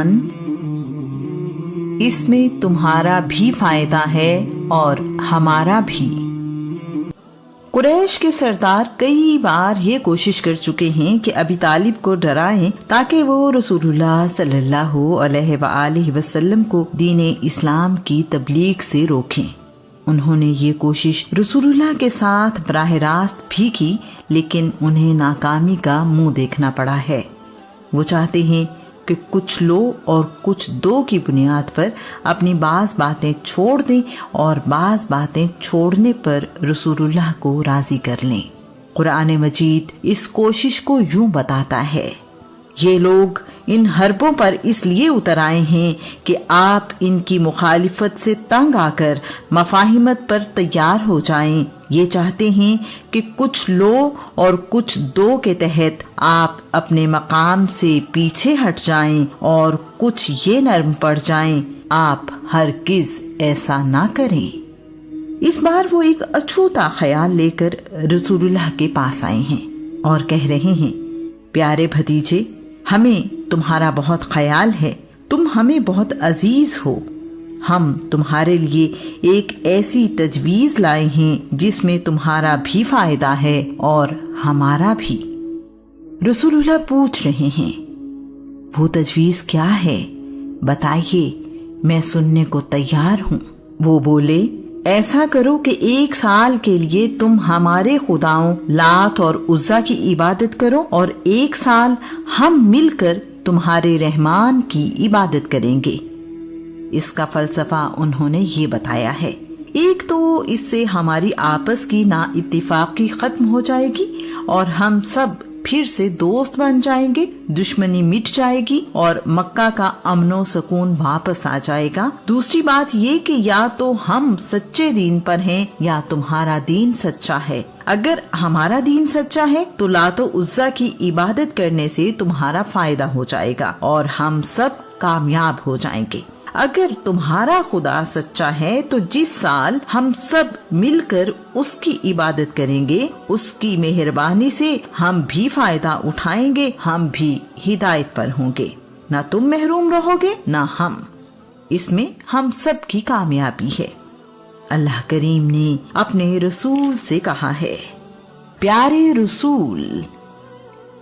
ایمان، اس میں تمہارا بھی فائدہ ہے اور ہمارا بھی۔ قریش کے سردار کئی بار یہ کوشش کر چکے ہیں کہ ابی طالب کو ڈرائیں تاکہ وہ رسول اللہ صلی اللہ علیہ وآلہ وسلم کو دین اسلام کی تبلیغ سے روکیں۔ انہوں نے یہ کوشش رسول اللہ کے ساتھ براہ راست بھی کی، لیکن انہیں ناکامی کا منہ دیکھنا پڑا ہے۔ وہ چاہتے ہیں کہ کچھ لو اور کچھ دو کی بنیاد پر اپنی بعض باتیں چھوڑ دیں اور بعض باتیں چھوڑنے پر رسول اللہ کو راضی کر لیں۔ قرآن مجید اس کوشش کو یوں بتاتا ہے، یہ لوگ ان حربوں پر اس لیے اتر آئے ہیں کہ آپ ان کی مخالفت سے تنگ آ کر مفاہمت پر تیار ہو جائیں۔ یہ چاہتے ہیں کہ کچھ لو اور کچھ دو کے تحت آپ اپنے مقام سے پیچھے ہٹ جائیں اور کچھ یہ نرم پڑ جائیں۔ آپ ہرگز ایسا نہ کریں۔ اس بار وہ ایک اچھوتا خیال لے کر رسول اللہ کے پاس آئے ہیں اور کہہ رہے ہیں، پیارے بھتیجے، ہمیں تمہارا بہت خیال ہے، تم ہمیں بہت عزیز ہو۔ ہم تمہارے لیے ایک ایسی تجویز لائے ہیں جس میں تمہارا بھی فائدہ ہے اور ہمارا بھی۔ رسول اللہ پوچھ رہے ہیں، وہ تجویز کیا ہے؟ بتائیے، میں سننے کو تیار ہوں۔ وہ بولے، ایسا کرو کہ 1 سال کے لیے تم ہمارے خداؤں لات اور عزا کی عبادت کرو اور 1 سال ہم مل کر تمہارے رحمان کی عبادت کریں گے۔ اس کا فلسفہ انہوں نے یہ بتایا ہے، ایک تو اس سے ہماری آپس کی نا اتفاقی ختم ہو جائے گی اور ہم سب پھر سے دوست بن جائیں گے، دشمنی مٹ جائے گی اور مکہ کا امن و سکون واپس آ جائے گا۔ دوسری بات یہ کہ یا تو ہم سچے دین پر ہیں یا تمہارا دین سچا ہے۔ اگر ہمارا دین سچا ہے تو لات و عزا کی عبادت کرنے سے تمہارا فائدہ ہو جائے گا اور ہم سب کامیاب ہو جائیں گے۔ اگر تمہارا خدا سچا ہے تو جس سال ہم سب مل کر اس کی عبادت کریں گے، اس کی مہربانی سے ہم بھی فائدہ اٹھائیں گے، ہم بھی ہدایت پر ہوں گے، نہ تم محروم رہو گے نہ ہم۔ اس میں ہم سب کی کامیابی ہے۔ اللہ کریم نے اپنے رسول سے کہا ہے، پیارے رسول،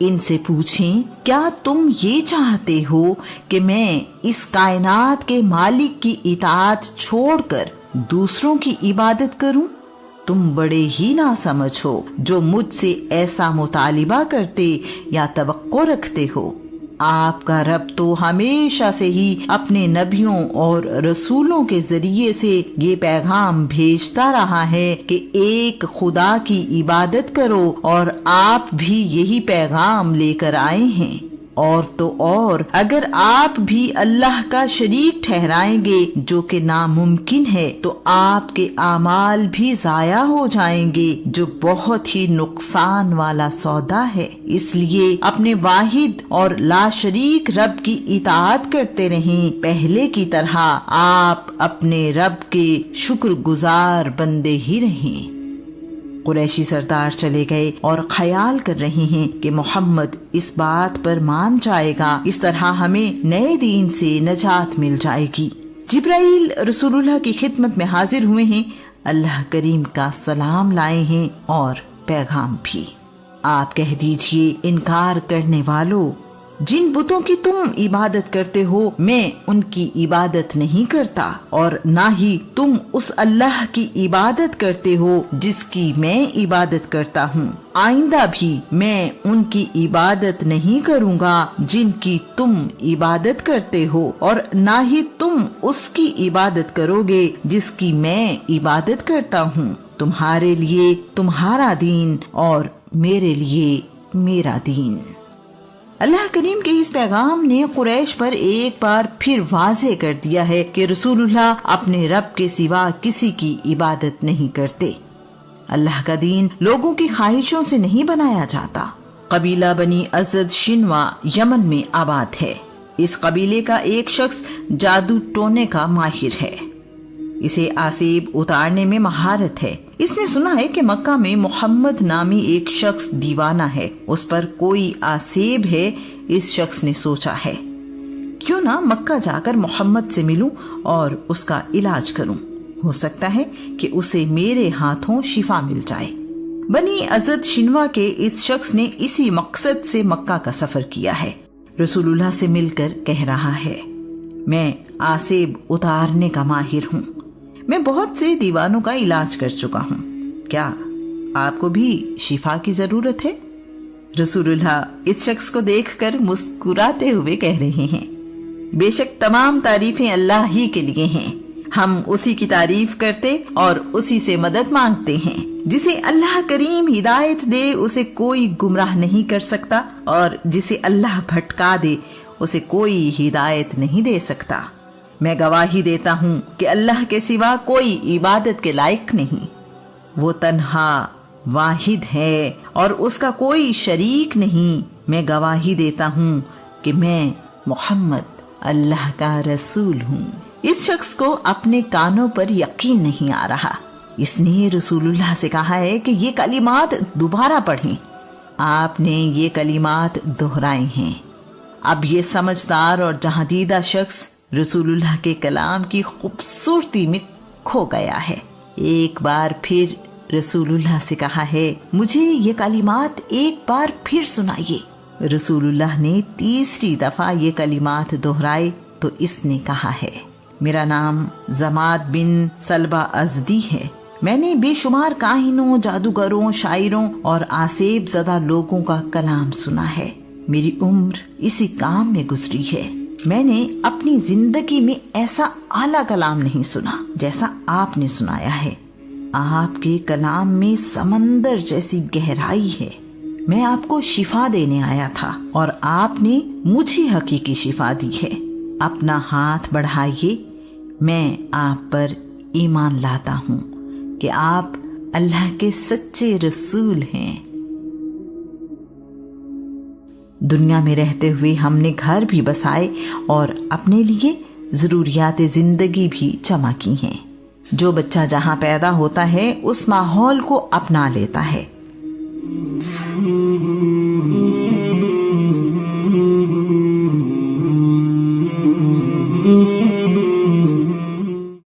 ان سے پوچھیں، کیا تم یہ چاہتے ہو کہ میں اس کائنات کے مالک کی اطاعت چھوڑ کر دوسروں کی عبادت کروں؟ تم بڑے ہی ناسمجھ ہو جو مجھ سے ایسا مطالبہ کرتے یا توقع رکھتے ہو۔ آپ کا رب تو ہمیشہ سے ہی اپنے نبیوں اور رسولوں کے ذریعے سے یہ پیغام بھیجتا رہا ہے کہ ایک خدا کی عبادت کرو، اور آپ بھی یہی پیغام لے کر آئے ہیں۔ اور تو اور اگر آپ بھی اللہ کا شریک ٹھہرائیں گے جو کہ ناممکن ہے تو آپ کے اعمال بھی ضائع ہو جائیں گے، جو بہت ہی نقصان والا سودا ہے۔ اس لیے اپنے واحد اور لا شریک رب کی اطاعت کرتے رہیں، پہلے کی طرح آپ اپنے رب کے شکر گزار بندے ہی رہیں۔ قریشی سردار چلے گئے اور خیال کر رہے ہیں کہ محمد اس بات پر مان جائے گا، اس طرح ہمیں نئے دین سے نجات مل جائے گی۔ جبرائیل رسول اللہ کی خدمت میں حاضر ہوئے ہیں، اللہ کریم کا سلام لائے ہیں اور پیغام بھی۔ آپ کہہ دیجئے، انکار کرنے والو، جن بتوں کی تم عبادت کرتے ہو میں ان کی عبادت نہیں کرتا، اور نہ ہی تم اس اللہ کی عبادت کرتے ہو جس کی میں عبادت کرتا ہوں۔ آئندہ بھی میں ان کی عبادت نہیں کروں گا جن کی تم عبادت کرتے ہو، اور نہ ہی تم اس کی عبادت کرو گے جس کی میں عبادت کرتا ہوں۔ تمہارے لیے تمہارا دین اور میرے لیے میرا دین۔ اللہ کریم کے اس پیغام نے قریش پر ایک بار پھر واضح کر دیا ہے کہ رسول اللہ اپنے رب کے سوا کسی کی عبادت نہیں کرتے۔ اللہ کا دین لوگوں کی خواہشوں سے نہیں بنایا جاتا۔ قبیلہ بنی اسد شنوا یمن میں آباد ہے۔ اس قبیلے کا ایک شخص جادو ٹونے کا ماہر ہے۔ اسے آسیب اتارنے میں مہارت ہے۔ اس نے سنا ہے کہ مکہ میں محمد نامی ایک شخص دیوانہ ہے، اس پر کوئی آسیب ہے۔ اس شخص نے سوچا ہے کیوں نہ مکہ جا کر محمد سے ملوں اور اس کا علاج کروں، ہو سکتا ہے کہ اسے میرے ہاتھوں شفا مل جائے۔ بنی ازد شنوا کے اس شخص نے اسی مقصد سے مکہ کا سفر کیا ہے۔ رسول اللہ سے مل کر کہہ رہا ہے، میں آسیب اتارنے کا ماہر ہوں، میں بہت سے دیوانوں کا علاج کر چکا ہوں، کیا آپ کو بھی شفا کی ضرورت ہے؟ رسول اللہ اس شخص کو دیکھ کر مسکراتے ہوئے کہہ رہے ہیں، بے شک تمام تعریفیں اللہ ہی کے لیے ہیں، ہم اسی کی تعریف کرتے اور اسی سے مدد مانگتے ہیں۔ جسے اللہ کریم ہدایت دے اسے کوئی گمراہ نہیں کر سکتا، اور جسے اللہ بھٹکا دے اسے کوئی ہدایت نہیں دے سکتا۔ میں گواہی دیتا ہوں کہ اللہ کے سوا کوئی عبادت کے لائق نہیں، وہ تنہا واحد ہے اور اس کا کوئی شریک نہیں۔ میں گواہی دیتا ہوں کہ میں محمد اللہ کا رسول ہوں۔ اس شخص کو اپنے کانوں پر یقین نہیں آ رہا۔ اس نے رسول اللہ سے کہا ہے کہ یہ کلمات دوبارہ پڑھیں۔ آپ نے یہ کلمات دہرائے ہیں۔ اب یہ سمجھدار اور جہاں دیدہ شخص رسول اللہ کے کلام کی خوبصورتی میں کھو گیا ہے۔ ایک بار پھر رسول اللہ سے کہا ہے، مجھے یہ کلمات ایک بار پھر سنائیے۔ رسول اللہ نے تیسری دفعہ یہ کلمات دہرائے تو اس نے کہا ہے، میرا نام زماد بن سلبہ ازدی ہے، میں نے بے شمار کاہنوں، جادوگروں، شاعروں اور آسیب زدہ لوگوں کا کلام سنا ہے، میری عمر اسی کام میں گزری ہے، میں نے اپنی زندگی میں ایسا اعلیٰ کلام نہیں سنا جیسا آپ نے سنایا ہے، آپ کے کلام میں سمندر جیسی گہرائی ہے، میں آپ کو شفا دینے آیا تھا اور آپ نے مجھے حقیقی شفا دی ہے، اپنا ہاتھ بڑھائیے، میں آپ پر ایمان لاتا ہوں کہ آپ اللہ کے سچے رسول ہیں۔ دنیا میں رہتے ہوئے ہم نے گھر بھی بسائے اور اپنے لیے ضروریات زندگی بھی جمع کی ہیں۔ جو بچہ جہاں پیدا ہوتا ہے اس ماحول کو اپنا لیتا ہے۔